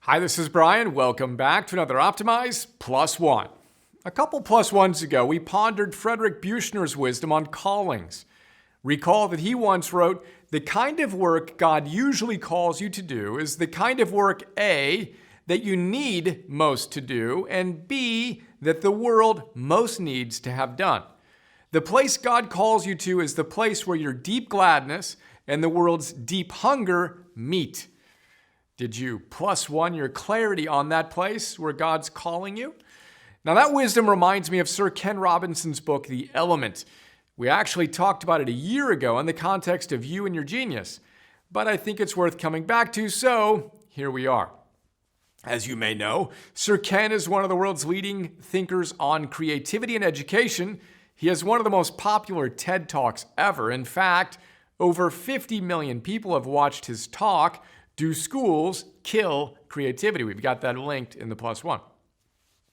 Hi, this is Brian. Welcome back to another Optimize Plus One. A couple plus ones ago, we pondered Frederick Buechner's wisdom on callings. Recall that he once wrote, "The kind of work God usually calls you to do is the kind of work A, that you need most to do, and B, that the world most needs to have done. The place God calls you to is the place where your deep gladness and the world's deep hunger meet." Did you plus one your clarity on that place where God's calling you? Now that wisdom reminds me of Sir Ken Robinson's book, The Element. We actually talked about it a year ago in the context of you and your genius, but I think it's worth coming back to, so here we are. As you may know, Sir Ken is one of the world's leading thinkers on creativity and education. He has one of the most popular TED Talks ever. In fact, over 50 million people have watched his talk, "Do Schools Kill Creativity?" We've got that linked in the plus one.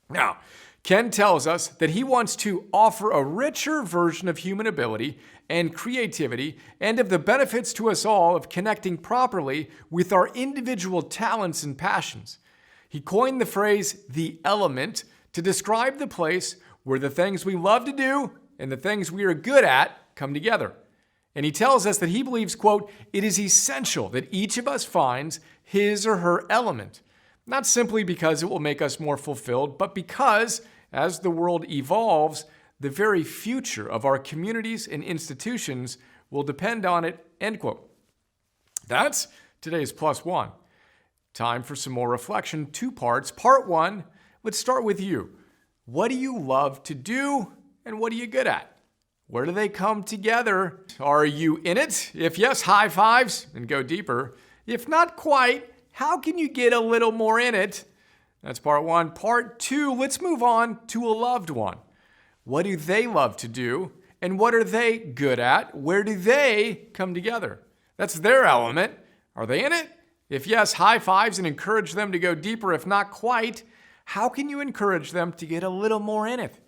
Now, Ken tells us that he wants to offer a richer version of human ability and creativity and of the benefits to us all of connecting properly with our individual talents and passions. He coined the phrase "the element" to describe the place where the things we love to do and the things we are good at come together. And he tells us that he believes, quote, "it is essential that each of us finds his or her element," not simply because it will make us more fulfilled, but because, as the world evolves, the very future of our communities and institutions will depend on it, end quote. That's today's plus one. Time for some more reflection, 2 parts. Part 1, let's start with you. What do you love to do and what are you good at? Where do they come together? Are you in it? If yes, high fives and go deeper. If not quite, how can you get a little more in it? That's part 1. Part 2, let's move on to a loved one. What do they love to do? And what are they good at? Where do they come together? That's their element. Are they in it? If yes, high fives and encourage them to go deeper. If not quite, how can you encourage them to get a little more in it?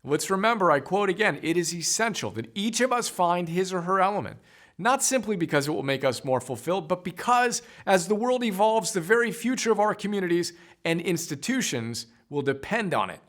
Let's remember, I quote again, "it is essential that each of us find his or her element," not simply because it will make us more fulfilled, but because as the world evolves, the very future of our communities and institutions will depend on it.